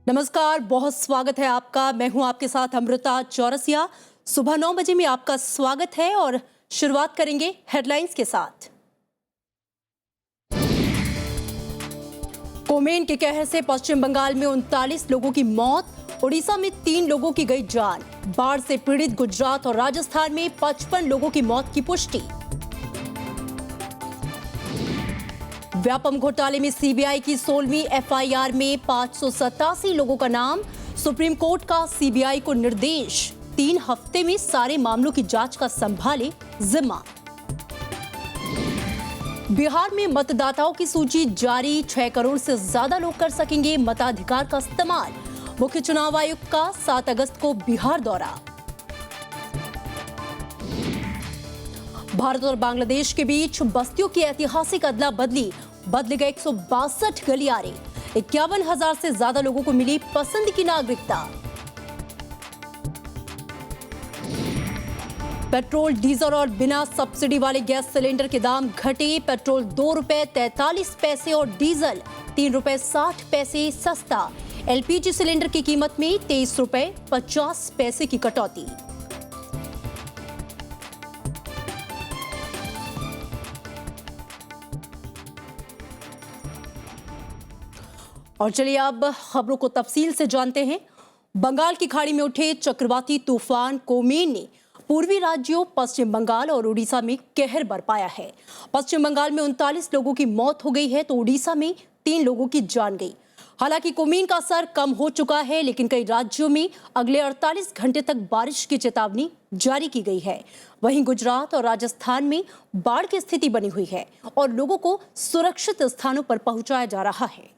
नमस्कार, बहुत स्वागत है आपका। मैं हूं आपके साथ अमृता चौरसिया। सुबह 9 बजे में आपका स्वागत है और शुरुआत करेंगे हेडलाइंस के साथ। कोमेन के कहर से पश्चिम बंगाल में 39 लोगों की मौत, उड़ीसा में 3 लोगों की गई जान। बाढ़ से पीड़ित गुजरात और राजस्थान में 55 लोगों की मौत की पुष्टि। व्यापम घोटाले में सीबीआई की 16वीं एफआईआर में 587 लोगों का नाम। सुप्रीम कोर्ट का सीबीआई को निर्देश, 3 हफ्ते में सारे मामलों की जांच का संभाले जिम्मा। बिहार में मतदाताओं की सूची जारी, 6 करोड़ से ज्यादा लोग कर सकेंगे मताधिकार का इस्तेमाल। मुख्य चुनाव आयुक्त का 7 अगस्त को बिहार दौरा। भारत और बांग्लादेश के बीच बस्तियों की ऐतिहासिक अदला बदली, बदले गए 162 गलियारे। 51,000 से ज्यादा लोगों को मिली पसंद की नागरिकता। पेट्रोल, डीजल और बिना सब्सिडी वाले गैस सिलेंडर के दाम घटे। पेट्रोल 2 रुपए 43 पैसे और डीजल 3 रुपए 60 पैसे सस्ता। एलपीजी सिलेंडर की कीमत में 23 रुपए 50 पैसे की कटौती। और चलिए अब खबरों को तफसील से जानते हैं। बंगाल की खाड़ी में उठे चक्रवाती तूफान कोमेन ने पूर्वी राज्यों पश्चिम बंगाल और उड़ीसा में कहर बरपाया है। पश्चिम बंगाल में 39 लोगों की मौत हो गई है तो उड़ीसा में 3 लोगों की जान गई। हालांकि कोमेन का असर कम हो चुका है, लेकिन कई राज्यों में अगले 48 घंटे तक बारिश की चेतावनी जारी की गई है। वहीं गुजरात और राजस्थान में बाढ़ की स्थिति बनी हुई है और लोगों को सुरक्षित स्थानों पर पहुंचाया जा रहा है।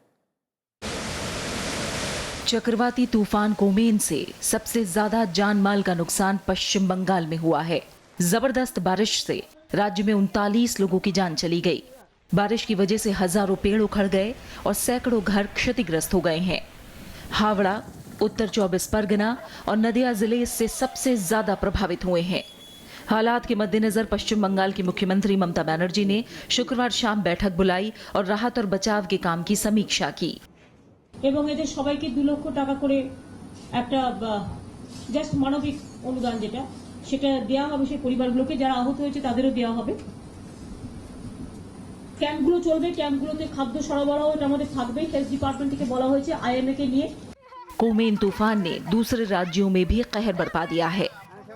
चक्रवाती तूफान कोमेन से सबसे ज्यादा जान माल का नुकसान पश्चिम बंगाल में हुआ है। जबरदस्त बारिश से राज्य में 39 लोगों की जान चली गई। बारिश की वजह से हजारों पेड़ उखड़ गए और सैकड़ों घर क्षतिग्रस्त हो गए हैं। हावड़ा, उत्तर 24 परगना और नदिया जिले इससे सबसे ज्यादा प्रभावित हुए हैं। हालात के मद्देनजर पश्चिम बंगाल की मुख्यमंत्री ममता बनर्जी ने शुक्रवार शाम बैठक बुलाई और राहत और बचाव के काम की समीक्षा की। এবং এদের সবাইকে 2 লক্ষ টাকা করে একটা জাস্ট মানবিক অনুদান সেটা দেওয়া হবে সেই পরিবারগুলোকে, যারা আহত হয়েছে তাদেরও দেওয়া হবে। ক্যাম্পগুলো চলবে, ক্যাম্পগুলোতে খাদ্য সরবরাহ এটা আমাদের থাকবে। হেলথ ডিপার্টমেন্ট থেকে বলা হয়েছে আইএমএ के लिए। कोमेन तूफान ने दूसरे राज्यों में भी कहर बरपा दिया है।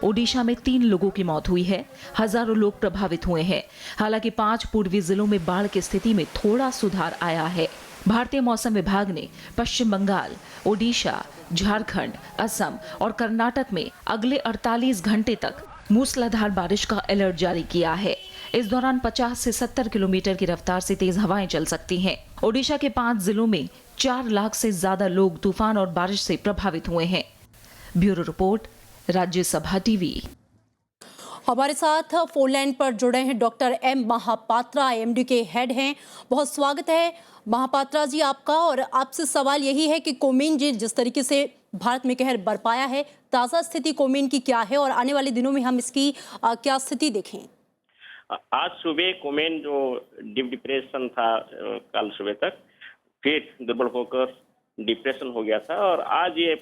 ओडिशा में 3 लोगों की मौत हुई है, हजारों लोग प्रभावित हुए हैं। हालांकि 5 पूर्वी जिलों में बाढ़ की स्थिति में थोड़ा सुधार आया है। भारतीय मौसम विभाग ने पश्चिम बंगाल, ओडिशा, झारखंड, असम और कर्नाटक में अगले 48 घंटे तक मूसलाधार बारिश का अलर्ट जारी किया है। इस दौरान 50 से 70 किलोमीटर की रफ्तार से तेज हवाएं चल सकती हैं। ओडिशा के 5 जिलों में 4 लाख से ज्यादा लोग तूफान और बारिश से प्रभावित हुए हैं। Bureau report, Rajya Sabha TV. हमारे साथ फोन लाइन पर जुड़े हैं डॉक्टर एम महापात्रा, आईएमडी के हेड हैं। बहुत स्वागत है महापात्रा जी आपका। और आपसे सवाल यही है कि कोमेन जी जिस तरीके से भारत में कहर बरपाया है, ताज़ा स्थिति कोमेन की क्या है और आने वाले दिनों में हम इसकी क्या स्थिति देखें? आज सुबह कोमेन जो डीप डिप्रेशन था कल सुबह तक, फिर दुर्बल होकर डिप्रेशन हो गया था और आज ये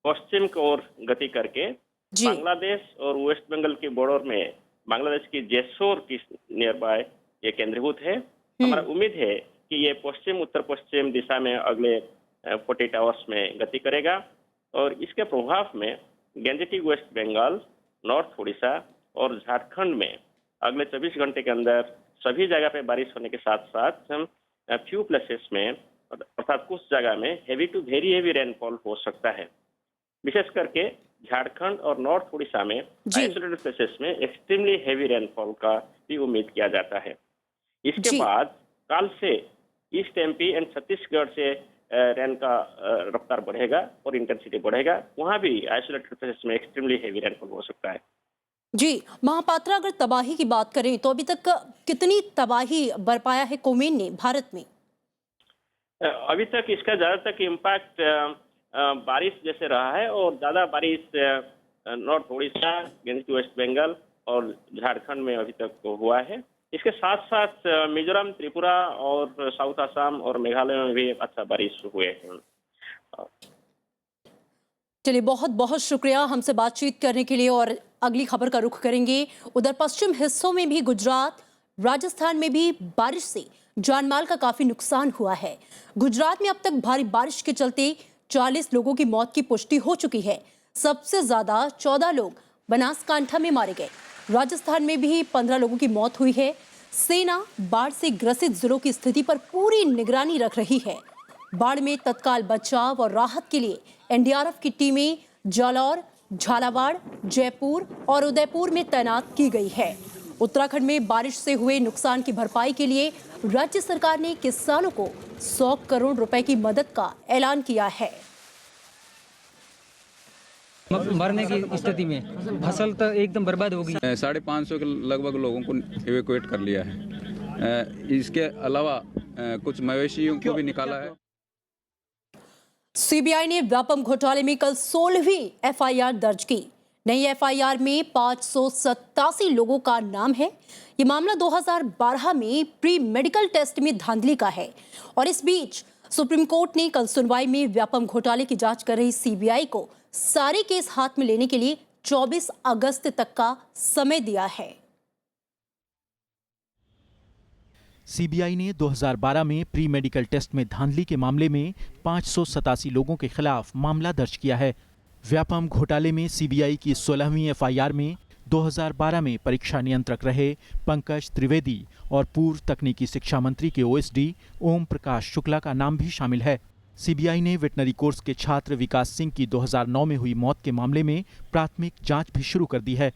पश्चिम की ओर गति करके बांग्लादेश और वेस्ट बंगाल के बॉर्डर में बांग्लादेश की जेसोर की नियर बाय ये केंद्रीभूत है। हमारा उम्मीद है कि ये पश्चिम उत्तर पश्चिम दिशा में अगले 48 आवर्स में गति करेगा और इसके प्रभाव में गंजेटिक वेस्ट बंगाल, नॉर्थ उड़ीसा और झारखंड में अगले 24 घंटे के अंदर सभी जगह पे बारिश होने के साथ साथ फ्यू प्लेसेस में अर्थात कुछ जगह में heavy to very heavy rainfall हो सकता है। विशेष करके झारखंड और नॉर्थ उड़ीसा में आइसोलेटेड प्लेसेस में एक्सट्रीमली हेवी रेनफॉल का भी उम्मीद किया जाता है। इसके बाद कल से ईस्ट एमपी एंड छत्तीसगढ़ से रेन का रफ्तार बढ़ेगा और इंटेंसिटी बढ़ेगा। वहां भी आइसोलेटेड प्लेसेस में एक्सट्रीमली हेवी रेनफॉल हो सकता है। जी महापात्रा, अगर तबाही की बात करें तो अभी तक कितनी तबाही बरपाया है कोमेन ने भारत में? अभी तक इसका ज्यादातर इम्पैक्ट बारिश जैसे रहा है और ज्यादा बारिश नॉर्थ उड़ीसा, वेस्ट बंगाल और झारखंड में अभी तक हुआ है। इसके साथ साथ मिजोरम, त्रिपुरा और साउथ असम और मेघालय में भी अच्छा बारिश हुए हैं। चलिए, बहुत बहुत शुक्रिया हमसे बातचीत करने के लिए। और अगली खबर का रुख करेंगे। उधर पश्चिम हिस्सों में भी, गुजरात, राजस्थान में भी बारिश से जानमाल का काफी नुकसान हुआ है। गुजरात में अब तक भारी बारिश के चलते 40 लोगों की मौत की पुष्टि हो चुकी है। सबसे ज्यादा 14 लोग बनासकांठा में मारे गए। राजस्थान में भी 15 लोगों की मौत हुई है। सेना बाढ़ से ग्रसित जिलों की स्थिति पर पूरी निगरानी रख रही है। बाढ़ में तत्काल बचाव और राहत के लिए एनडीआरएफ की टीमें जालौर, झालावाड़, जयपुर और उदयपुर में तैनात की गई है। उत्तराखंड में बारिश से हुए नुकसान की भरपाई के लिए राज्य सरकार ने किसानों को 100 करोड़ रुपए की मदद का ऐलान किया है। मरने की स्थिति में फसल तो एकदम बर्बाद हो गई। 550 के लगभग लोगों को इवैक्यूएट कर लिया है। इसके अलावा कुछ मवेशियों को भी निकाला है। सीबीआई ने व्यापम घोटाले में कल 16वीं एफआईआर दर्ज की। नई एफआईआर में 587 लोगों का नाम है। ये मामला 2012 में प्री मेडिकल टेस्ट में धांधली का है। और इस बीच सुप्रीम कोर्ट ने कल सुनवाई में व्यापम घोटाले की जांच कर रही सीबीआई को सारे केस हाथ में लेने के लिए 24 अगस्त तक का समय दिया है। सीबीआई ने 2012 में प्री मेडिकल टेस्ट में धांधली के मामले में 587 लोगों के खिलाफ मामला दर्ज किया है। व्यापम घोटाले में सीबीआई की 16वीं एफआईआर में 2012 में परीक्षा नियंत्रक रहे पंकज त्रिवेदी और पूर्व तकनीकी शिक्षा मंत्री के ओएसडी ओम प्रकाश शुक्ला का नाम भी शामिल है। सीबीआई ने वेटनरी कोर्स के छात्र विकास सिंह की 2009 में हुई मौत के मामले में प्राथमिक जांच भी शुरू कर दी है।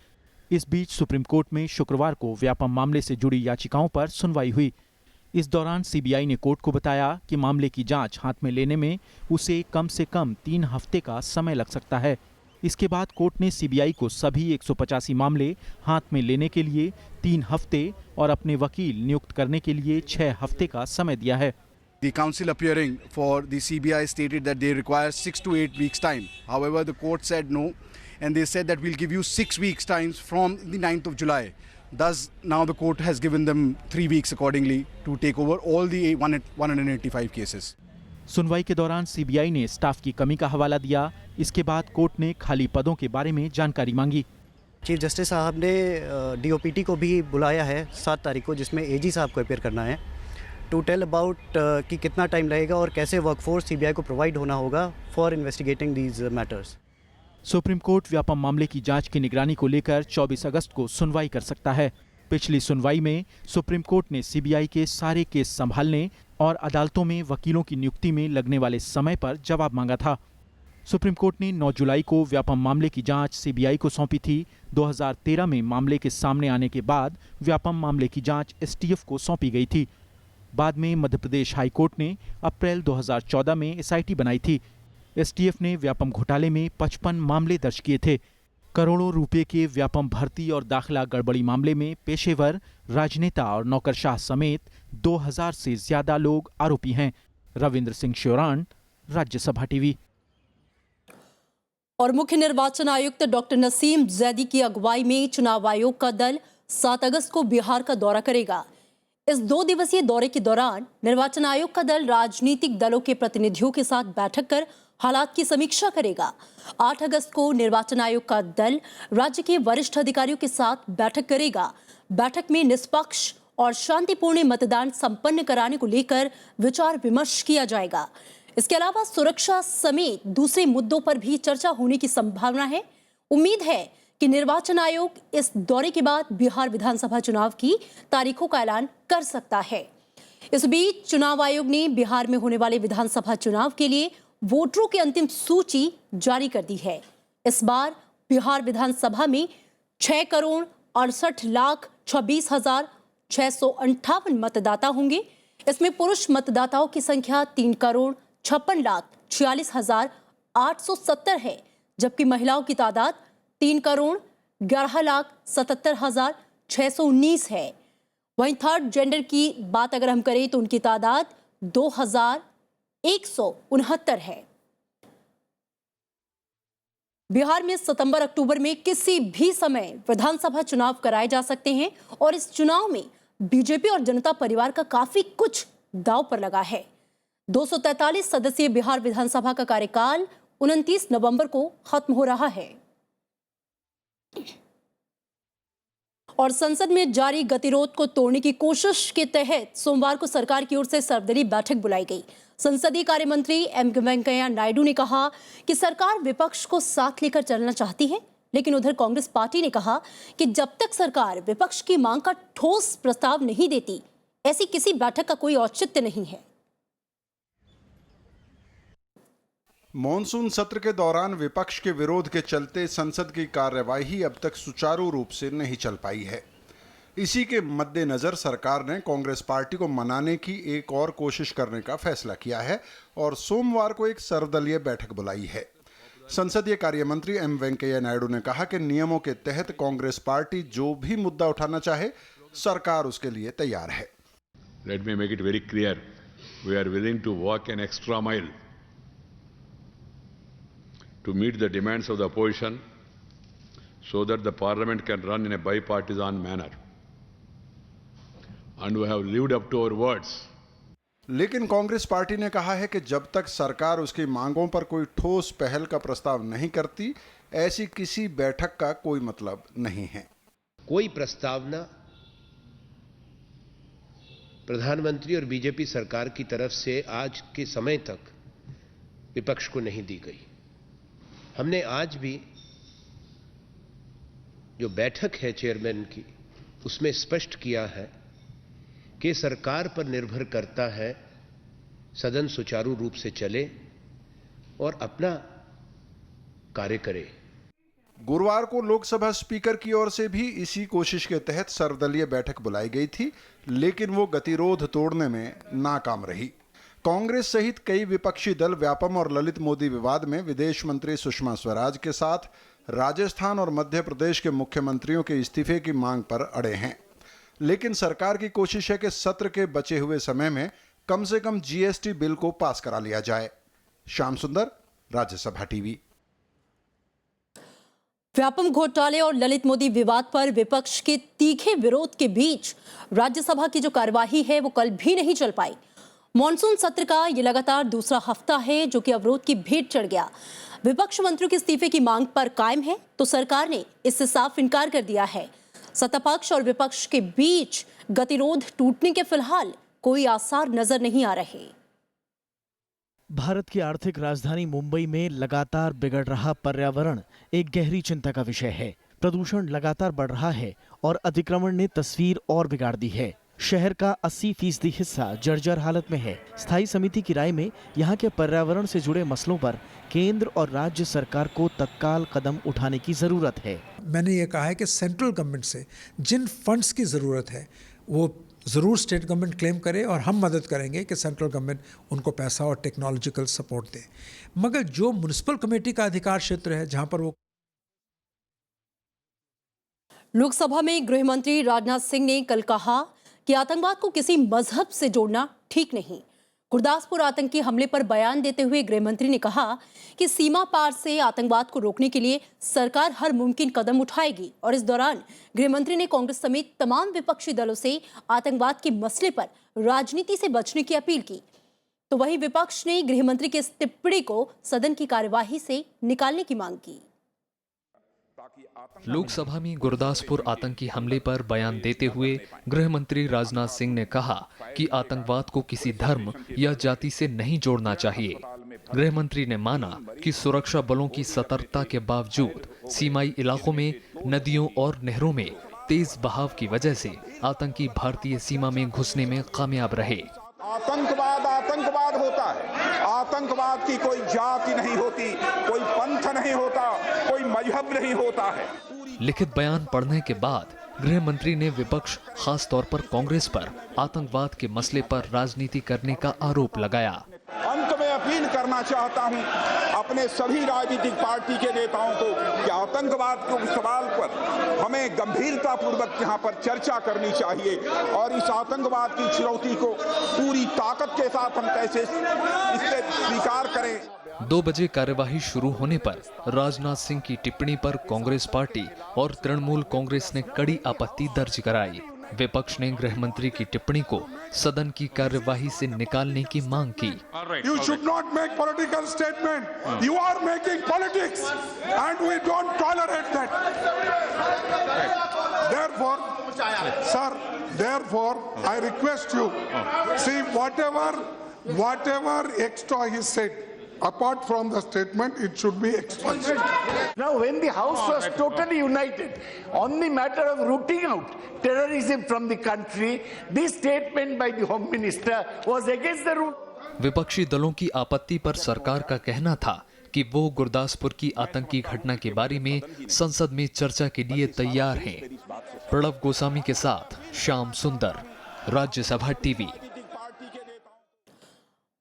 इस बीच सुप्रीम कोर्ट में शुक्रवार को व्यापम मामले से जुड़ी याचिकाओं पर सुनवाई हुई। इस दौरान सीबीआई ने कोर्ट को बताया कि मामले की जांच हाथ में लेने में उसे कम से कम 3 हफ्ते का समय लग सकता है। इसके बाद कोर्ट ने सीबीआई को सभी 185 मामले हाथ में लेने के लिए 3 हफ्ते और अपने वकील नियुक्त करने के लिए 6 हफ्ते का समय दिया है। The counsel appearing for the CBI stated that they require 6 to 8 weeks time. However, the court said no, and they said that we'll give you 6 weeks time from the 9th of July. Thus, now the court has given them 3 weeks accordingly to take over all the 185 cases. सुनवाई के दौरान CBI ने staff की कमी का हवाला दिया। इसके बाद कोर्ट ने खाली पदों के बारे में जानकारी मांगी। चीफ जस्टिस साहब ने डीओपीटी को भी बुलाया है 7 तारीख को, जिसमें एजी साहब को अपेयर करना है टू टेल अबाउट कि कितना टाइम लगेगा और कैसे वर्कफोर्स सीबीआई को प्रोवाइड होना होगा for investigating these matters. Supreme court Vyapam मामले की जांच की निगरानी को लेकर 24 अगस्त को सुनवाई कर सकता है। पिछली सुनवाई में सुप्रीम कोर्ट ने सीबीआई के सारे केस संभालने और अदालतों में वकीलों की नियुक्ति में लगने वाले समय पर जवाब मांगा था। सुप्रीम कोर्ट ने 9 जुलाई को व्यापम मामले की जांच सीबीआई को सौंपी थी। 2013 में मामले के सामने आने के बाद व्यापम मामले की जांच एसटीएफ को सौंपी गई थी। बाद में मध्य प्रदेश हाई कोर्ट ने अप्रैल 2014 में एसआईटी बनाई थी। एसटीएफ ने व्यापम घोटाले में 55 मामले दर्ज किए थे। करोड़ों रुपए के व्यापम भर्ती और दाखिला गड़बड़ी मामले में पेशेवर, राजनेता और नौकरशाह समेत 2000 से ज्यादा लोग आरोपी हैं। रविंद्र सिंह श्योरान, राज्यसभा टीवी। और मुख्य निर्वाचन आयुक्त डॉक्टर नसीम जैदी की अगुवाई में चुनाव आयोग का दल 7 अगस्त को बिहार का दौरा करेगा। इस 2 दिवसीय दौरे के दौरान निर्वाचन आयोग का दल राजनीतिक दलों के प्रतिनिधियों के साथ बैठक कर हालात की समीक्षा करेगा। 8 अगस्त को निर्वाचन आयोग का दल राज्य के वरिष्ठ अधिकारियों के साथ बैठक करेगा। बैठक में निष्पक्ष और शांतिपूर्ण मतदान संपन्न कराने को लेकर विचार विमर्श किया जाएगा। इसके अलावा सुरक्षा समेत दूसरे मुद्दों पर भी चर्चा होने की संभावना है। उम्मीद है कि निर्वाचन आयोग इस दौरे के बाद बिहार विधानसभा चुनाव की तारीखों का ऐलान कर सकता है। इस बीच चुनाव आयोग ने बिहार में होने वाले विधानसभा चुनाव के लिए वोटरों की अंतिम सूची जारी कर दी है। इस बार बिहार विधानसभा में 6,68,26,658 मतदाता होंगे। इसमें पुरुष मतदाताओं की संख्या 3,56,46,870 है, जबकि महिलाओं की तादाद 3,11,77,619 है। वहीं थर्ड जेंडर की बात अगर हम करें तो उनकी तादाद 2,169 है। बिहार में सितंबर-अक्टूबर में किसी भी समय विधानसभा चुनाव कराए जा सकते हैं और इस चुनाव में बीजेपी और जनता परिवार का काफी कुछ दांव पर लगा है। 243 सदस्यीय बिहार विधानसभा का कार्यकाल 29 नवंबर को खत्म हो रहा है। और संसद में जारी गतिरोध को तोड़ने की कोशिश के तहत सोमवार को सरकार की ओर से सर्वदलीय बैठक बुलाई गई। संसदीय कार्य मंत्री एम वेंकैया नायडू ने कहा कि सरकार विपक्ष को साथ लेकर चलना चाहती है, लेकिन उधर कांग्रेस पार्टी ने कहा कि जब तक सरकार विपक्ष की मांग का ठोस प्रस्ताव नहीं देती, ऐसी किसी बैठक का कोई औचित्य नहीं है। मॉनसून सत्र के दौरान विपक्ष के विरोध के चलते संसद की कार्यवाही अब तक सुचारू रूप से नहीं चल पाई है। इसी के मद्देनजर सरकार ने कांग्रेस पार्टी को मनाने की एक और कोशिश करने का फैसला किया है और सोमवार को एक सर्वदलीय बैठक बुलाई है। संसदीय कार्य मंत्री एम वेंकैया नायडू ने कहा कि नियमों के तहत कांग्रेस पार्टी जो भी मुद्दा उठाना चाहे, सरकार उसके लिए तैयार है। Let me make it very clear. We are willing to walk an extra mile to meet the demands of the opposition so that the parliament can run in a bipartisan manner. And we have lived up to our words. लेकिन Congress party ने कहा है कि जब तक सरकार उसकी मांगों पर कोई ठोस पहल का प्रस्ताव नहीं करती, ऐसी किसी बैठक का कोई मतलब नहीं है। कोई प्रस्तावना प्रधानमंत्री और बीजेपी सरकार की तरफ से आज के समय तक विपक्ष को नहीं दी गई। हमने आज भी जो बैठक है चेयरमैन की, उसमें स्पष्ट किया है कि सरकार पर निर्भर करता है सदन सुचारू रूप से चले और अपना कार्य करे। गुरुवार को लोकसभा स्पीकर की ओर से भी इसी कोशिश के तहत सर्वदलीय बैठक बुलाई गई थी, लेकिन वो गतिरोध तोड़ने में नाकाम रही। कांग्रेस सहित कई विपक्षी दल व्यापम और ललित मोदी विवाद में विदेश मंत्री सुषमा स्वराज के साथ राजस्थान और मध्य प्रदेश के मुख्यमंत्रियों के इस्तीफे की मांग पर अड़े हैं। लेकिन सरकार की कोशिश है कि सत्र के बचे हुए समय में कम से कम जीएसटी बिल को पास करा लिया जाए। श्याम सुंदर, राज्यसभा टीवी। व्यापम घोटाले और ललित मोदी विवाद पर विपक्ष के तीखे विरोध के बीच राज्यसभा की जो कार्यवाही है वो कल भी नहीं चल पाई। मॉनसून सत्र का ये लगातार दूसरा हफ्ता है जो कि अवरोध की भेंट चढ़ गया। विपक्ष मंत्रियों के इस्तीफे की मांग पर कायम है तो सरकार ने इससे साफ इनकार कर दिया है। सत्तापक्ष और विपक्ष के बीच गतिरोध टूटने के फिलहाल कोई आसार नजर नहीं आ रहे। भारत की आर्थिक राजधानी मुंबई में लगातार बिगड़ रहा पर्यावरण एक गहरी चिंता का विषय है। प्रदूषण लगातार बढ़ रहा है और अतिक्रमण ने तस्वीर और बिगाड़ दी है। शहर का 80% हिस्सा जर्जर हालत में है। स्थायी समिति की राय में यहाँ के पर्यावरण से जुड़े मसलों पर केंद्र और राज्य सरकार को तत्काल कदम उठाने की जरूरत है। मैंने ये कहा है कि सेंट्रल गवर्नमेंट से जिन फंड्स की ज़रूरत है वो ज़रूर स्टेट गवर्नमेंट क्लेम करे और हम मदद करेंगे कि सेंट्रल गवर्नमेंट उनको पैसा और टेक्नोलॉजिकल सपोर्ट दे। मगर जो म्युनिसिपल कमेटी का अधिकार क्षेत्र है जहाँ पर वो लोकसभा में गृह मंत्री राजनाथ सिंह ने कल कहा कि आतंकवाद को किसी मजहब से जोड़ना ठीक नहीं। गुरदासपुर आतंकी हमले पर बयान देते हुए गृह मंत्री ने कहा कि सीमा पार से आतंकवाद को रोकने के लिए सरकार हर मुमकिन कदम उठाएगी और इस दौरान गृह मंत्री ने कांग्रेस समेत तमाम विपक्षी दलों से आतंकवाद के मसले पर राजनीति से बचने की अपील की। तो वहीं विपक्ष ने गृह मंत्री की इस टिप्पणी को सदन की कार्यवाही से निकालने की मांग की। लोकसभा में गुरदासपुर आतंकी हमले पर बयान देते हुए गृह मंत्री राजनाथ सिंह ने कहा कि आतंकवाद को किसी धर्म या जाति से नहीं जोड़ना चाहिए। गृह मंत्री ने माना कि सुरक्षा बलों की सतर्कता के बावजूद सीमाई इलाकों में नदियों और नहरों में तेज बहाव की वजह से आतंकी भारतीय सीमा में घुसने में कामयाब रहे। आतंकवाद आतंकवाद होता है। आतंकवाद की कोई जाति नहीं होती, कोई पंथ नहीं होता, कोई मजहब नहीं होता है। लिखित बयान पढ़ने के बाद गृह मंत्री ने विपक्ष, खास तौर पर कांग्रेस पर आतंकवाद के मसले पर राजनीति करने का आरोप लगाया। अंत में अपील करना चाहता हूं अपने सभी राजनीतिक पार्टी के नेताओं को कि आतंकवाद के सवाल पर हमें गंभीरता पूर्वक यहाँ पर चर्चा करनी चाहिए और इस आतंकवाद की चुनौती को पूरी ताकत के साथ हम कैसे इससे स्वीकार करें। 2 बजे कार्यवाही शुरू होने पर राजनाथ सिंह की टिप्पणी पर कांग्रेस पार्टी और तृणमूल कांग्रेस ने कड़ी आपत्ति दर्ज कराई। विपक्ष ने गृह मंत्री की टिप्पणी को सदन की कार्यवाही से निकालने की मांग की। You should not make political statement. You are making politics, and we don't tolerate that. Therefore, I request you, see whatever extra he said, apart from the statement, it should be expunged. Now, when the House was totally united on the matter of rooting out terrorism from the country, this statement by the Home Minister was against the rule. विपक्षी दलों की आपत्ति पर सरकार का कहना था कि वो गुरदासपुर की आतंकी घटना के बारे में संसद में चर्चा के लिए तैयार हैं। प्रणव गोस्वामी के साथ श्याम सुंदर, राज्यसभा टीवी।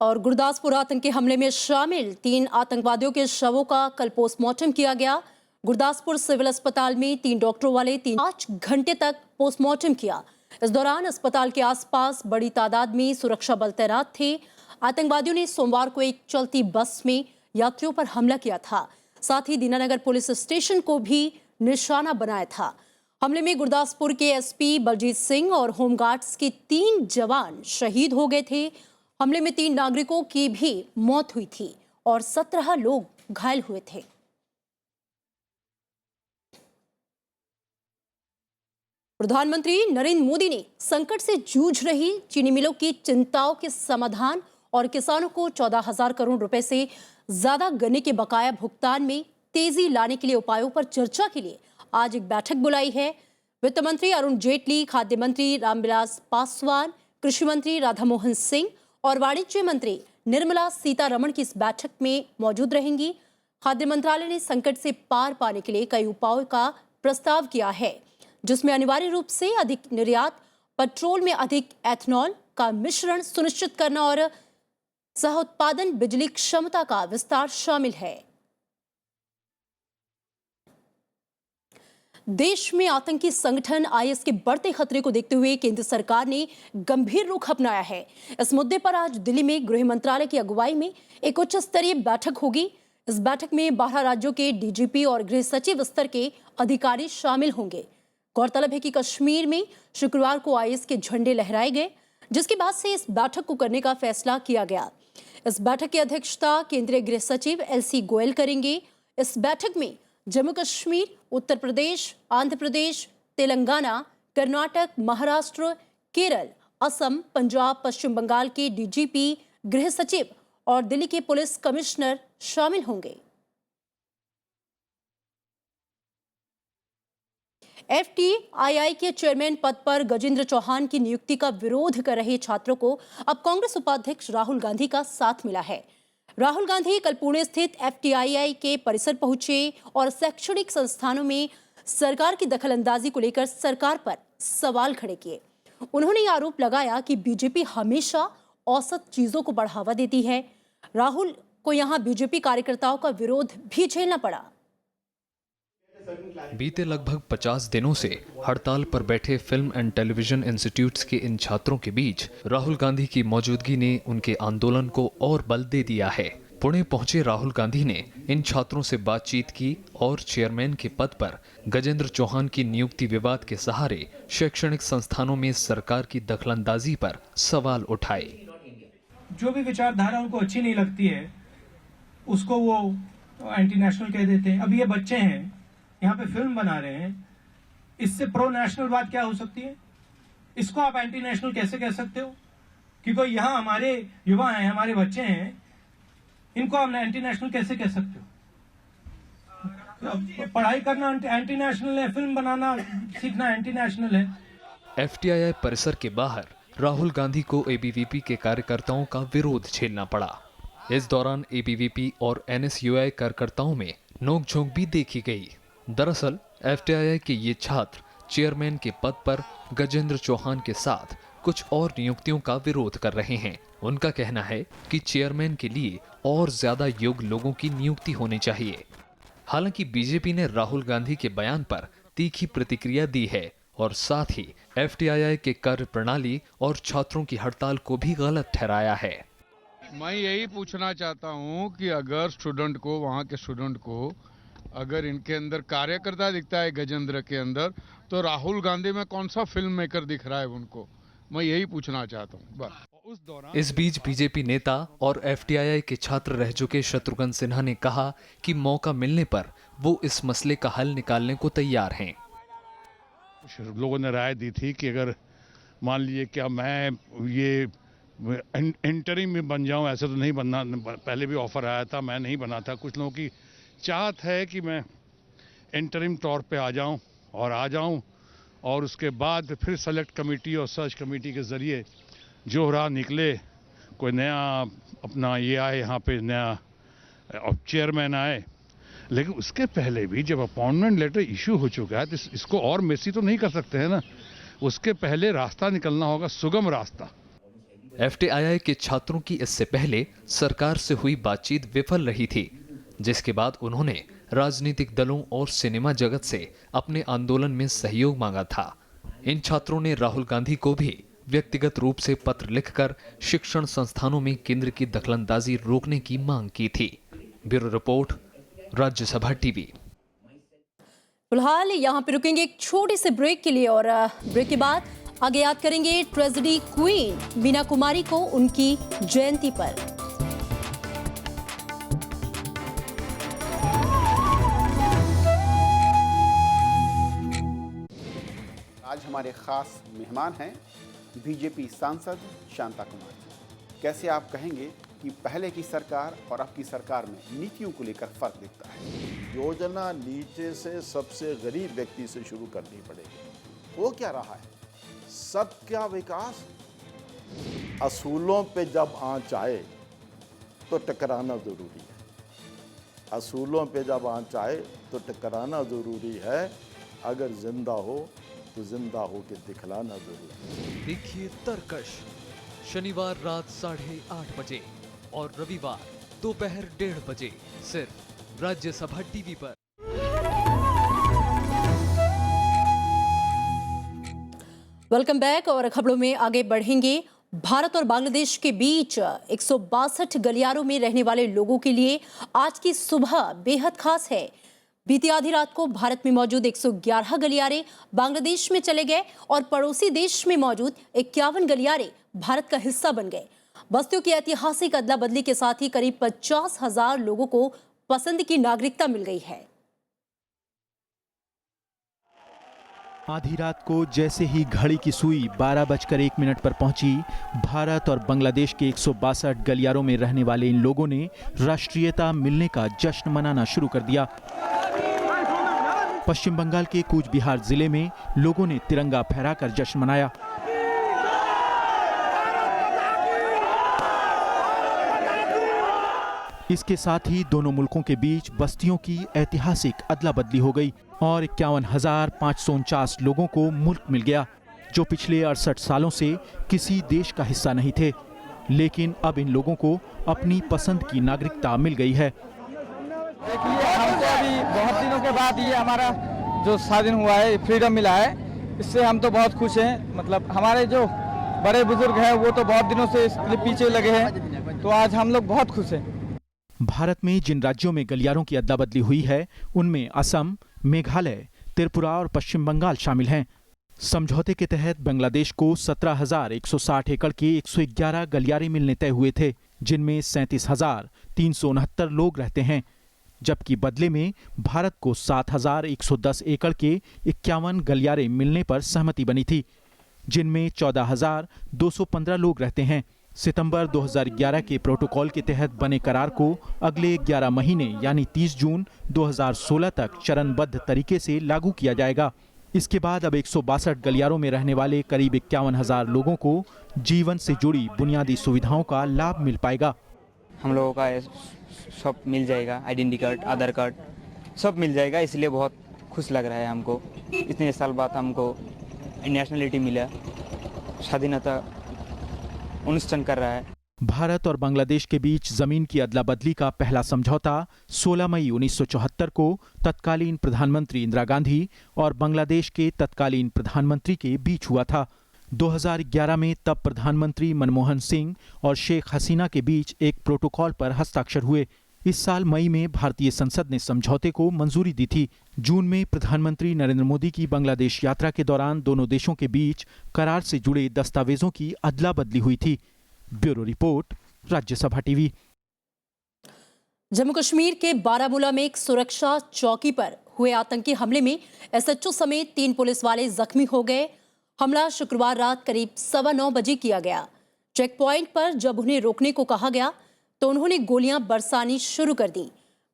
और गुरदासपुर आतंकी हमले में शामिल 3 आतंकवादियों के शवों का कल पोस्टमार्टम किया गया। गुरदासपुर सिविल अस्पताल में 3 डॉक्टरों वाले 5 घंटे तक पोस्टमार्टम किया। इस दौरान अस्पताल के आसपास बड़ी तादाद में सुरक्षा बल तैनात थे। आतंकवादियों ने सोमवार को एक चलती बस में यात्रियों पर हमला किया था। साथ ही दीनानगर पुलिस स्टेशन को भी निशाना बनाया था। हमले में गुरदासपुर के एसपी बलजीत सिंह और होमगार्ड्स के 3 जवान शहीद हो गए थे। हमले में 3 नागरिकों की भी मौत हुई थी और 17 लोग घायल हुए थे। प्रधानमंत्री नरेंद्र मोदी ने संकट से जूझ रही चीनी मिलों की चिंताओं के समाधान और किसानों को 14,000 करोड़ रुपए से ज्यादा गन्ने के बकाया भुगतान में तेजी लाने के लिए उपायों पर चर्चा के लिए आज एक बैठक बुलाई है। वित्त मंत्री अरुण जेटली, खाद्य मंत्री रामविलास पासवान, कृषि मंत्री राधामोहन सिंह और वाणिज्य मंत्री निर्मला सीतारमण की इस बैठक में मौजूद रहेंगी। खाद्य मंत्रालय ने संकट से पार पाने के लिए कई उपायों का प्रस्ताव किया है, जिसमें अनिवार्य रूप से अधिक निर्यात, पेट्रोल में अधिक एथनॉल का मिश्रण सुनिश्चित करना और सह उत्पादन बिजली क्षमता का विस्तार शामिल है। देश में आतंकी संगठन आईएस के बढ़ते खतरे को देखते हुए केंद्र सरकार ने गंभीर रुख अपनाया है। इस मुद्दे पर आज दिल्ली में गृह मंत्रालय की अगुवाई में एक उच्च स्तरीय बैठक होगी। इस बैठक में 12 राज्यों के डीजीपी और गृह सचिव स्तर के अधिकारी शामिल होंगे। गौरतलब है कि कश्मीर में शुक्रवार को आईएस के झंडे लहराए गए, जिसके बाद से इस बैठक को करने का फैसला किया गया। इस बैठक की अध्यक्षता केंद्रीय गृह सचिव एलसी गोयल करेंगे। इस बैठक में जम्मू कश्मीर, उत्तर प्रदेश, आंध्र प्रदेश, तेलंगाना, कर्नाटक, महाराष्ट्र, केरल, असम, पंजाब, पश्चिम बंगाल के डीजीपी, गृह सचिव और दिल्ली के पुलिस कमिश्नर शामिल होंगे। एफटीआईआई के चेयरमैन पद पर गजेंद्र चौहान की नियुक्ति का विरोध कर रहे छात्रों को अब कांग्रेस उपाध्यक्ष राहुल गांधी का साथ मिला है। राहुल गांधी कल पुणे स्थित एफटीआईआई के परिसर पहुंचे और शैक्षणिक संस्थानों में सरकार की दखलंदाजी को लेकर सरकार पर सवाल खड़े किए। उन्होंने आरोप लगाया कि बीजेपी हमेशा औसत चीजों को बढ़ावा देती है। राहुल को यहां बीजेपी कार्यकर्ताओं का विरोध भी झेलना पड़ा। बीते लगभग 50 दिनों से हड़ताल पर बैठे फिल्म एंड टेलीविजन इंस्टीट्यूट्स के इन छात्रों के बीच राहुल गांधी की मौजूदगी ने उनके आंदोलन को और बल दे दिया है। पुणे पहुंचे राहुल गांधी ने इन छात्रों से बातचीत की और चेयरमैन के पद पर गजेंद्र चौहान की नियुक्ति विवाद के सहारे शैक्षणिक संस्थानों में सरकार की दखलंदाजी पर सवाल उठाए। जो भी विचारधारा उनको अच्छी नहीं लगती है उसको वो एंटी नेशनल कह देते हैं। अब ये बच्चे हैं, यहाँ पे फिल्म बना रहे हैं, इससे प्रो नेशनल बात क्या हो सकती है? इसको आप एंटी नेशनल कैसे कह सकते हो? क्योंकि यहाँ हमारे युवा हैं, हमारे बच्चे हैं, इनको आप एंटी नेशनल कैसे कह सकते हो? पढ़ाई करना एंटी नेशनल है, फिल्म बनाना सीखना एंटी नेशनल है। एफटीआईआई परिसर के बाहर राहुल गांधी को एबीवीपी के कार्यकर्ताओं का विरोध झेलना पड़ा। इस दौरान एबीवीपी और एनएसयूआई कार्यकर्ताओं में नोकझोंक भी देखी गई। दरअसल एफटीआईआई के ये छात्र चेयरमैन के पद पर गजेंद्र चौहान के साथ कुछ और नियुक्तियों का विरोध कर रहे हैं। उनका कहना है कि चेयरमैन के लिए और ज्यादा योग्य लोगों की नियुक्ति होनी चाहिए। हालांकि बीजेपी ने राहुल गांधी के बयान पर तीखी प्रतिक्रिया दी है और साथ ही एफटीआईआई के कार्य प्रणाली और छात्रों की हड़ताल को भी गलत ठहराया है। मैं यही पूछना चाहता हूं कि अगर स्टूडेंट को, वहां के स्टूडेंट को अगर इनके अंदर कार्यकर्ता दिखता है गजेंद्र के अंदर, तो राहुल गांधी में कौन सा फिल्म मेकर दिख रहा है उनको? मैं यही पूछना चाहता हूँ बस। इस बीच बीजेपी नेता और एफटीआई के छात्र रह चुके शत्रुघ्न सिन्हा ने कहा कि मौका मिलने पर वो इस मसले का हल निकालने को तैयार हैं। लोगों ने राय दी थी कि अगर मान लीजिए क्या मैं ये इंटरिम में बन जाऊं, ऐसे तो नहीं बनना, पहले भी ऑफर आया था, मैं नहीं बना था। कुछ लोगों की चाहत है कि मैं इंटरिम तौर पे आ जाऊं और उसके बाद फिर सेलेक्ट कमेटी और सर्च कमेटी के ज़रिए जो राह निकले, कोई नया अपना ये आए, यहाँ पे नया चेयरमैन आए। लेकिन उसके पहले भी जब अपॉइंटमेंट लेटर इशू हो चुका है तो इसको और मेसी तो नहीं कर सकते हैं ना। उसके पहले रास्ता निकलना होगा, सुगम रास्ता। एफटीआई के छात्रों की इससे पहले सरकार से हुई बातचीत विफल रही थी, जिसके बाद उन्होंने राजनीतिक दलों और सिनेमा जगत से अपने आंदोलन में सहयोग मांगा था। इन छात्रों ने राहुल गांधी को भी व्यक्तिगत रूप से पत्र लिखकर शिक्षण संस्थानों में केंद्र की दखलंदाजी रोकने की मांग की थी। Bureau report, Rajya Sabha TV. फिलहाल यहाँ पे रुकेंगे एक छोटे से ब्रेक के लिए और ब्रेक के बाद आगे याद करेंगे ट्रेजेडी क्वीन मीना कुमारी को उनकी जयंती पर। आज हमारे खास मेहमान हैं बीजेपी सांसद शांता कुमार जी। कैसे आप कहेंगे कि पहले की सरकार और अब की सरकार में नीतियों को लेकर फर्क दिखता है? योजना नीचे से सबसे गरीब व्यक्ति से शुरू करनी पड़ेगी। वो क्या रहा है? सबका विकास। असूलों पे जब आंच आए तो टकराना जरूरी है। असूलों पे जब आंच आए तो टकराना जरूरी है। अगर जिंदा हो तो जिंदा हो के दिखलाना जरूरी है। देखिए तरकश शनिवार रात 8:30 बजे और रविवार दोपहर 1:30 बजे सिर्फ राज्यसभा टीवी पर। वेलकम बैक और खबरों में आगे बढ़ेंगे। भारत और बांग्लादेश के बीच 162 गलियारों में रहने वाले लोगों के लिए आज की सुबह बेहद खास है। बीती आधी रात को भारत में मौजूद 111 गलियारे बांग्लादेश में चले गए और पड़ोसी देश में मौजूद 51 गलियारे भारत का हिस्सा बन गए। बस्तियों की ऐतिहासिक अदला बदली के साथ ही करीब 50,000 लोगों को पसंद की नागरिकता मिल गई है। आधी रात को जैसे ही घड़ी की सुई 12:01 पर पहुंची, भारत और बांग्लादेश के 162 गलियारों में रहने वाले इन लोगों ने राष्ट्रीयता मिलने का जश्न मनाना शुरू कर दिया। पश्चिम बंगाल के कूच बिहार जिले में लोगों ने तिरंगा फहराकर जश्न मनाया। इसके साथ ही दोनों मुल्कों के बीच बस्तियों की ऐतिहासिक अदला बदली हो गई और 51,549 लोगों को मुल्क मिल गया, जो पिछले 68 सालों से किसी देश का हिस्सा नहीं थे। लेकिन अब इन लोगों को अपनी पसंद की नागरिकता मिल गई है। देखिए, हमको अभी बहुत दिनों के बाद ये हमारा जो स्वाधीन हुआ है, फ्रीडम मिला है, इससे हम तो बहुत खुश हैं। मतलब हमारे जो बड़े बुजुर्ग हैं वो तो बहुत दिनों से इसके पीछे लगे हैं, तो आज हम लोग बहुत खुश हैं। भारत में जिन राज्यों में गलियारों की अदला बदली हुई है उनमें असम, मेघालय, त्रिपुरा और पश्चिम बंगाल शामिल हैं। समझौते के तहत बांग्लादेश को 17,160 एकड़ के 111 गलियारे मिलने तय हुए थे, जिनमें 37,369 लोग रहते हैं, जबकि बदले में भारत को 7,110 एकड़ के 51 गलियारे मिलने पर सहमति बनी थी, जिनमें 14,215 लोग रहते हैं। सितंबर 2011 के प्रोटोकॉल के तहत बने करार को अगले 11 महीने यानी 30 जून 2016 तक चरणबद्ध तरीके से लागू किया जाएगा। इसके बाद अब 162 गलियारों में रहने वाले करीब 51,000 लोगों को जीवन से जुड़ी बुनियादी सुविधाओं का लाभ मिल पाएगा। हम लोगों का सब मिल जाएगा, आइडेंटिटी कार्ड, आधार कार्ड सब मिल जाएगा, इसलिए बहुत खुश लग रहा है हमको। इतने साल बाद हमको नेशनलिटी मिला, स्वाधीनता अनुष्ठान कर रहा है। भारत और बांग्लादेश के बीच जमीन की अदला बदली का पहला समझौता 16 मई 1974 को तत्कालीन प्रधानमंत्री इंदिरा गांधी और बांग्लादेश के तत्कालीन प्रधानमंत्री के बीच हुआ था। 2011 में तब प्रधानमंत्री मनमोहन सिंह और शेख हसीना के बीच एक प्रोटोकॉल पर हस्ताक्षर हुए। इस साल मई में भारतीय संसद ने समझौते को मंजूरी दी थी। जून में प्रधानमंत्री नरेंद्र मोदी की बांग्लादेश यात्रा के दौरान दोनों देशों के बीच करार से जुड़े दस्तावेजों की अदला बदली हुई थी। Bureau report, Rajya Sabha TV. Jammu Kashmir के बारामूला में एक सुरक्षा चौकी पर हुए आतंकी हमले में एसएचओ समेत 3 पुलिस वाले जख्मी हो गए। हमला शुक्रवार रात करीब 9:15 बजे किया गया। चेक पॉइंट पर जब उन्हें रोकने को कहा गया तो उन्होंने गोलियां बरसानी शुरू कर दी।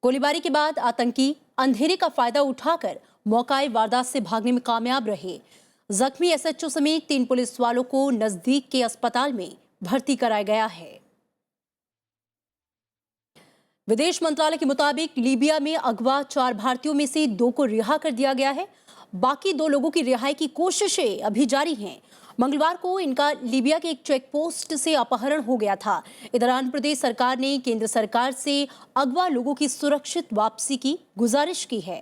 गोलीबारी के बाद आतंकी अंधेरे का फायदा उठाकर मौकाए वारदात से भागने में कामयाब रहे। जख्मी एसएचओ समेत 3 पुलिस वालों को नजदीक के अस्पताल में भर्ती कराया गया है। विदेश मंत्रालय के मुताबिक लीबिया में अगवा 4 भारतीयों में से 2 को रिहा कर दिया गया है। बाकी 2 लोगों की रिहाई की कोशिशें अभी जारी हैं। मंगलवार को इनका लीबिया के एक चेक पोस्ट से अपहरण हो गया था। इधर आंध्र प्रदेश सरकार ने केंद्र सरकार से अगवा लोगों की सुरक्षित वापसी की गुजारिश की है।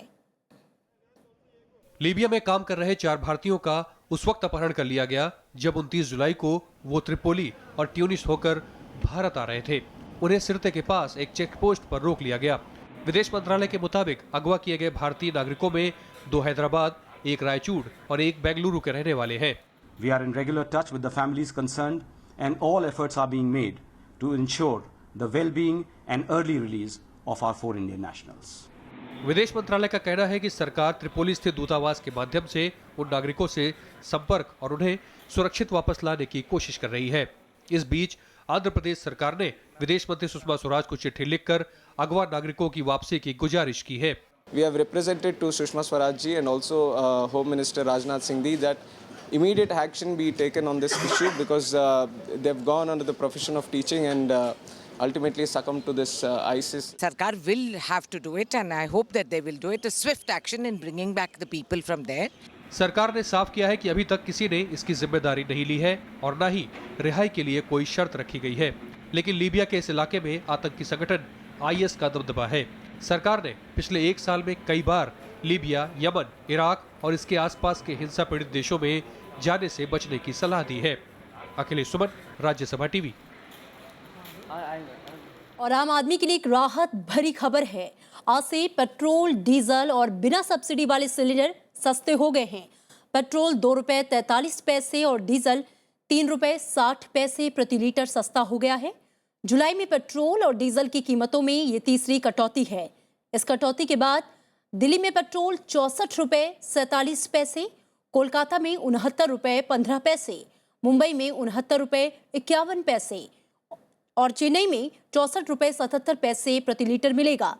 लीबिया में काम कर रहे 4 भारतीयों का उस वक्त अपहरण कर लिया गया जब 29 जुलाई को वो त्रिपोली और ट्यूनिस होकर भारत आ रहे थे। उन्हें सिरते के पास एक चेक पोस्ट पर रोक लिया गया। विदेश मंत्रालय के मुताबिक अगवा किए गए भारतीय नागरिकों में 2 हैदराबाद, 1 रायचूर और 1 बेंगलुरु के रहने वाले हैं। We are in regular touch with the families concerned and all efforts are being made to ensure the well-being and early release of our 4 Indian nationals. विदेश मंत्रालय का कहना है कि सरकार त्रिपोली स्थित दूतावास के माध्यम से उन नागरिकों से संपर्क और उन्हें सुरक्षित वापस लाने की कोशिश कर रही है। इस बीच आंध्र प्रदेश सरकार ने विदेश मंत्री सुषमा स्वराज को चिट्ठी लिखकर अगवा नागरिकों की वापसी की गुजारिश की है। We have represented to Sushma Swaraj ji and also Home Minister Rajnath Singh ji that immediate action be taken on this issue because they've gone under the profession of teaching and ultimately succumbed to this ISIS. Sarkar will have to do it and I hope that they will do it. A swift action in bringing back the people from there. सरकार ने साफ किया है कि अभी तक किसी ने इसकी जिम्मेदारी नहीं ली है और न ही रिहाई के लिए कोई शर्त रखी गई है। लेकिन लीबिया के इस इलाके में आतंकी संगठन IS का दबदबा है। सरकार ने पिछले 1 साल में कई बार लीबिया, यमन, इराक और इसके आसपास के हिंसा पीड़ित देशों में जाने से बचने की सलाह दी है। अखिलेश सुमन, राज्यसभा टीवी। और आम आदमी के लिए एक राहत भरी खबर है। आज से पेट्रोल, डीजल और बिना सब्सिडी वाले सिलेंडर सस्ते हो गए हैं। पेट्रोल 2 रुपए 43 पैसे और डीजल 3 रुपए 60 पैसे प्रति लीटर सस्ता हो गया है। जुलाई में पेट्रोल और डीजल की कीमतों में ये तीसरी कटौती है। इस कटौती के बाद दिल्ली में पेट्रोल 64 रुपए 47 पैसे, कोलकाता में 69 रुपए 15 पैसे, मुंबई में 69 रुपए 51 पैसे और चेन्नई में 64 रुपए 77 पैसे प्रति लीटर मिलेगा।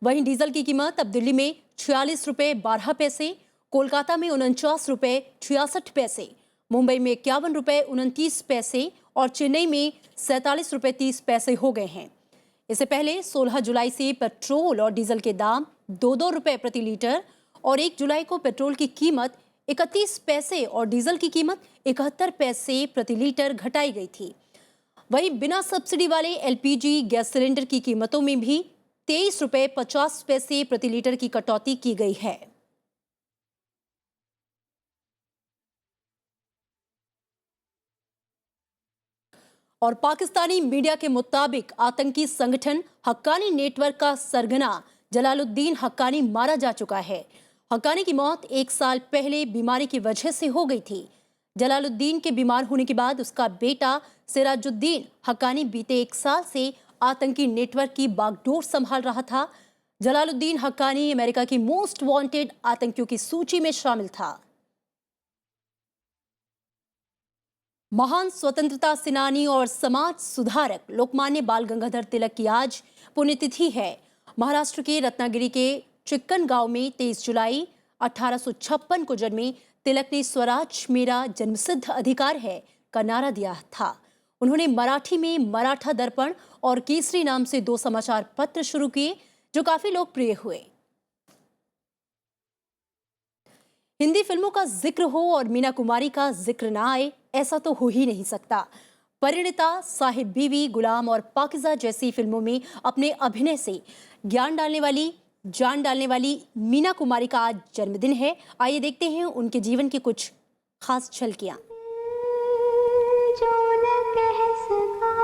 वहीं डीजल की कीमत अब दिल्ली में 46 रुपए 12 पैसे, कोलकाता में 49 रुपए 66 पैसे, मुंबई में 51 रुपए 29 पैसे और चेन्नई में 47 रुपए 30 पैसे हो गए हैं। इससे पहले 16 जुलाई से पेट्रोल और डीजल के दाम 2-2 रुपए प्रति लीटर और 1 जुलाई को पेट्रोल की कीमत 31 पैसे और डीजल की कीमत 71 पैसे प्रति लीटर घटाई गई थी। वहीं बिना सब्सिडी वाले LPG गैस सिलेंडर की कीमतों में भी 23 रुपए 50 पैसे प्रति लीटर की कटौती की गई है। और पाकिस्तानी मीडिया के मुताबिक आतंकी संगठन हक्कानी नेटवर्क का सरगना जलालुद्दीन हक्कानी मारा जा चुका है। हक्कानी की मौत 1 साल पहले बीमारी की वजह से हो गई थी। जलालुद्दीन के बीमार होने के बाद उसका बेटा सिराजुद्दीन हक्कानी बीते 1 साल से आतंकी नेटवर्क की बागडोर संभाल रहा था। जलालुद्दीन हक्कानी अमेरिका की मोस्ट वांटेड आतंकियों की सूची में शामिल था। महान स्वतंत्रता सेनानी और समाज सुधारक लोकमान्य बाल गंगाधर तिलक की आज पुण्यतिथि है। महाराष्ट्र के रत्नागिरी के चिक्कन गांव में 23 जुलाई 1856 को जन्मे तिलक ने स्वराज मेरा जन्मसिद्ध अधिकार है का नारा दिया था। उन्होंने मराठी में मराठा दर्पण और केसरी नाम से 2 समाचार पत्र शुरू किए जो काफी लोकप्रिय हुए। हिंदी फिल्मों का जिक्र हो और मीना कुमारी का जिक्र ना आए, ऐसा तो हो ही नहीं सकता। परिणीता, साहिब बीवी, गुलाम और पाकिज़ा जैसी फिल्मों में अपने अभिनय से जान डालने वाली मीना कुमारी का आज जन्मदिन है। आइए देखते हैं उनके जीवन की कुछ खास झलकियां। जो न कह सका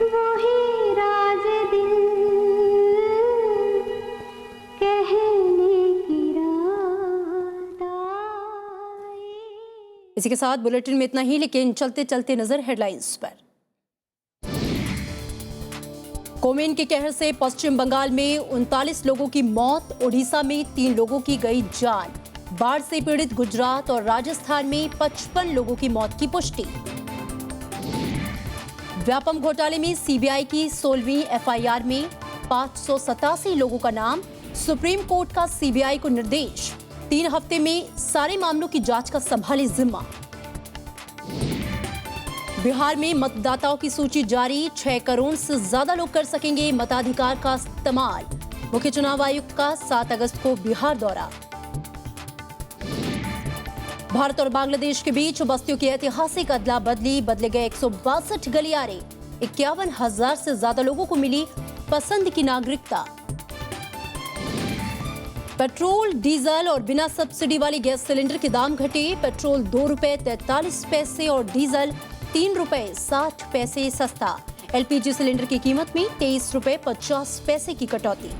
वो ही राज इसी के साथ बुलेटिन में इतना ही, लेकिन चलते चलते नजर हेडलाइंस पर। कोमेन के कहर से पश्चिम बंगाल में 39 लोगों की मौत, ओडिशा में 3 लोगों की गई जान। बाढ़ से पीड़ित गुजरात और राजस्थान में 55 लोगों की मौत की पुष्टि। व्यापम घोटाले में सीबीआई की 16वीं एफआईआर में 587 लोगों का नाम। सुप्रीम कोर्ट का सीबीआई को निर्देश, 3 हफ्ते में सारे मामलों की जांच का संभाले जिम्मा। बिहार में मतदाताओं की सूची जारी, 6 करोड़ से ज्यादा लोग कर सकेंगे मताधिकार का इस्तेमाल। मुख्य चुनाव आयुक्त का 7 अगस्त को बिहार दौरा। भारत और बांग्लादेश के बीच बस्तियों की ऐतिहासिक अदला बदली, बदले गए 162 गलियारे। 51,000 से ज्यादा लोगों को मिली पसंद की नागरिकता। पेट्रोल, डीजल और बिना सब्सिडी वाली गैस सिलेंडर के दाम घटे। पेट्रोल 2 रुपए 43 पैसे और डीजल 3 रुपए 60 पैसे सस्ता। एलपीजी सिलेंडर की कीमत में 23 रुपए 50 पैसे की कटौती।